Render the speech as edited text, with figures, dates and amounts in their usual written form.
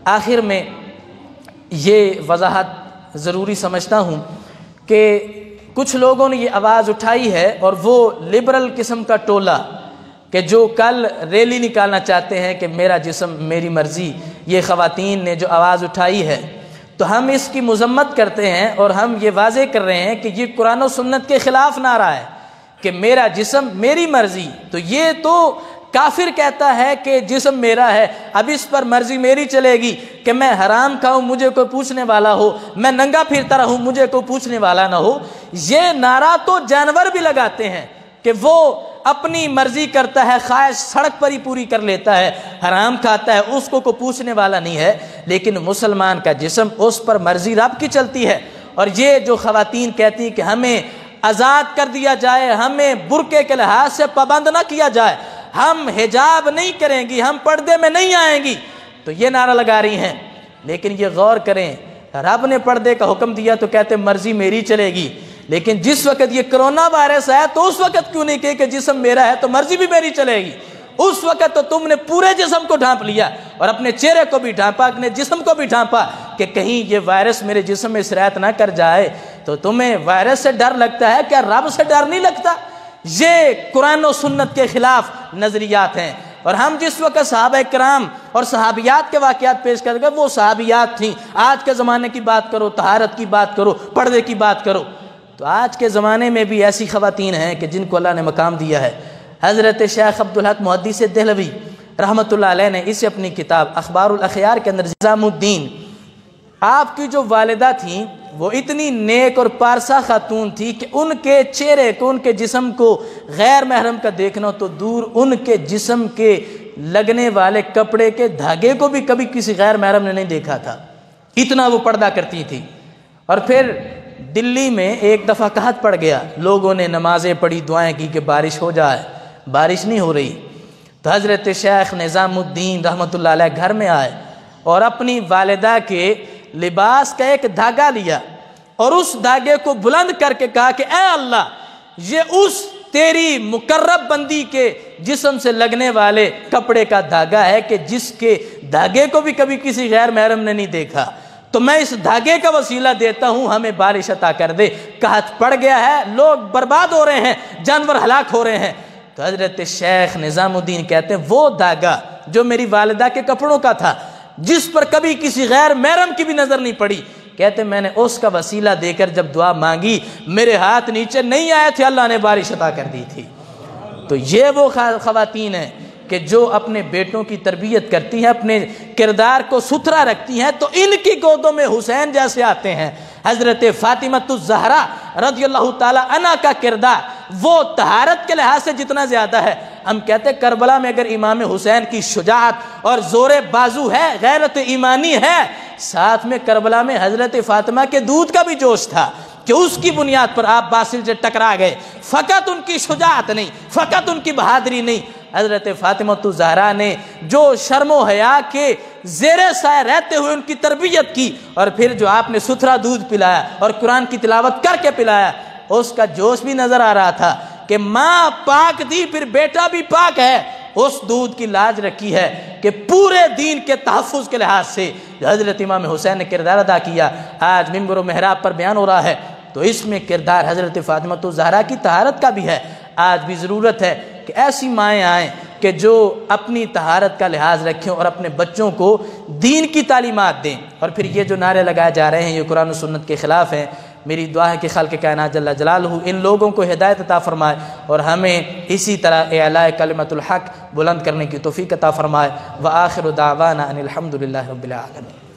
آخر میں یہ وضاحت ضروری سمجھتا ہوں کہ کچھ لوگوں نے یہ آواز اٹھائی ہے، اور وہ لبرل قسم کا ٹولہ کہ جو کل ریلی نکالنا چاہتے ہیں کہ میرا جسم میری مرضی، یہ خواتین نے جو آواز اٹھائی ہے، تو ہم اس کی مذمت کرتے ہیں اور ہم یہ واضح کر رہے ہیں کہ یہ قرآن و سنت کے خلاف نعرہ ہے کہ میرا جسم میری مرضی۔ تو یہ تو کافر کہتا ہے کہ جسم میرا ہے، اب اس پر مرضی میری چلے گی کہ میں حرام کھاؤں مجھے کوئی پوچھنے والا ہو، میں ننگا پھرتا رہوں مجھے کوئی پوچھنے والا نہ ہو۔ یہ نعرہ تو جانور بھی لگاتے ہیں کہ وہ اپنی مرضی کرتا ہے، خواہش سڑک پر ہی پوری کر لیتا ہے، حرام کھاتا ہے، اس کو کوئی پوچھنے والا نہیں ہے۔ لیکن مسلمان کا جسم، اس پر مرضی رب کی چلتی ہے۔ اور یہ جو خواتین کہتی ہیں کہ ہمیں آزاد کر دیا جائے، ہمیں برقعے کے لحاظ سے پابند نہ کیا جائے، ہم حجاب نہیں کریں گی، ہم پردے میں نہیں آئیں گی، تو یہ نعرہ لگا رہی ہیں۔ لیکن یہ غور کریں، رب نے پردے کا حکم دیا تو کہتے مرضی میری چلے گی، لیکن جس وقت یہ کرونا وائرس ہے تو اس وقت کیوں نہیں کہ جسم میرا ہے تو مرضی بھی میری چلے گی؟ اس وقت تو تم نے پورے جسم کو ڈھانپ لیا اور اپنے چہرے کو بھی ڈھانپا، اپنے جسم کو بھی ڈھانپا کہ کہیں یہ وائرس میرے جسم میں سرایت نہ کر جائے۔ تو تمہیں وائرس سے ڈر لگتا ہے، کیا رب سے ڈر نہیں لگتا؟ یہ قرآن و سنت کے خلاف نظریات ہیں۔ اور ہم جس وقت صحابہ کرام اور صحابیات کے واقعات پیش کریں گے، وہ صحابیات تھیں۔ آج کے زمانے کی بات کرو، طہارت کی بات کرو، پردے کی بات کرو، تو آج کے زمانے میں بھی ایسی خواتین ہیں کہ جن کو اللہ نے مقام دیا ہے۔ حضرت شیخ عبدالحق محدث دہلوی رحمۃ اللہ علیہ نے اسے اپنی کتاب اخبار الاخیار کے اندر نظام الدین، آپ کی جو والدہ تھیں وہ اتنی نیک اور پارسا خاتون تھی کہ ان کے چہرے کو، ان کے جسم کو غیر محرم کا دیکھنا تو دور، ان کے جسم کے لگنے والے کپڑے کے دھاگے کو بھی کبھی کسی غیر محرم نے نہیں دیکھا تھا، اتنا وہ پردہ کرتی تھی۔ اور پھر دلی میں ایک دفعہ قحط پڑ گیا، لوگوں نے نمازیں پڑھی، دعائیں کی کہ بارش ہو جائے، بارش نہیں ہو رہی، تو حضرت شیخ نظام الدین رحمۃ اللہ علیہ گھر میں آئے اور اپنی والدہ کے لباس کا ایک دھاگا لیا اور اس دھاگے کو بلند کر کے کہا کہ اے اللہ، یہ اس تیری مقرب بندی کے جسم سے لگنے والے کپڑے کا دھاگا ہے کہ جس کے دھاگے کو بھی کبھی کسی غیر محرم نے نہیں دیکھا، تو میں اس دھاگے کا وسیلہ دیتا ہوں، ہمیں بارش عطا کر دے۔ قحط پڑ گیا ہے، لوگ برباد ہو رہے ہیں، جانور ہلاک ہو رہے ہیں۔ تو حضرت شیخ نظام الدین کہتے ہیں وہ دھاگا جو میری والدہ کے کپڑوں کا تھا، جس پر کبھی کسی غیر محرم کی بھی نظر نہیں پڑی، کہتے میں نے اس کا وسیلہ دے کر جب دعا مانگی میرے ہاتھ نیچے نہیں آئے تھے، اللہ نے بارش عطا کر دی تھی۔ تو یہ وہ خواتین ہیں کہ جو اپنے بیٹوں کی تربیت کرتی ہیں، اپنے کردار کو ستھرا رکھتی ہیں، تو ان کی گودوں میں حسین جیسے آتے ہیں۔ حضرت فاطمۃ الزہرا رضی اللہ تعالی عنہا کا کردار وہ طہارت کے لحاظ سے جتنا زیادہ ہے، ہم کہتے ہیں کربلا میں اگر امام حسین کی شجاعت اور زور بازو ہے، غیرت ایمانی ہے، ساتھ میں کربلا میں حضرت فاطمہ کے دودھ کا بھی جوش تھا کہ اس کی بنیاد پر آپ باطل سے ٹکرا گئے۔ فقط ان کی شجاعت نہیں، فقط ان کی بہادری نہیں، حضرت فاطمۃ الزہرا نے جو شرم و حیا کے زیر سایہ رہتے ہوئے ان کی تربیت کی، اور پھر جو آپ نے ستھرا دودھ پلایا اور قرآن کی تلاوت کر کے پلایا، اس کا جوش بھی نظر آ رہا تھا کہ ماں پاک تھی پھر بیٹا بھی پاک ہے۔ اس دودھ کی لاج رکھی ہے کہ پورے دین کے تحفظ کے لحاظ سے حضرت امام حسین نے کردار ادا کیا، آج منبر و محراب پر بیان ہو رہا ہے، تو اس میں کردار حضرت فاطمۃ الزہرا کی طہارت کا بھی ہے۔ آج بھی ضرورت ہے کہ ایسی مائیں آئیں کہ جو اپنی طہارت کا لحاظ رکھیں اور اپنے بچوں کو دین کی تعلیمات دیں۔ اور پھر یہ جو نعرے لگائے جا رہے ہیں یہ قرآن و سنت کے خلاف ہیں۔ میری دعا ہے کہ خالق کائنات جل جلالہ ان لوگوں کو ہدایت عطا فرمائے اور ہمیں اسی طرح اعلاء کلمۃ الحق بلند کرنے کی توفیق عطا فرمائے۔ وآخر دعوانا ان الحمد للہ رب العالمین۔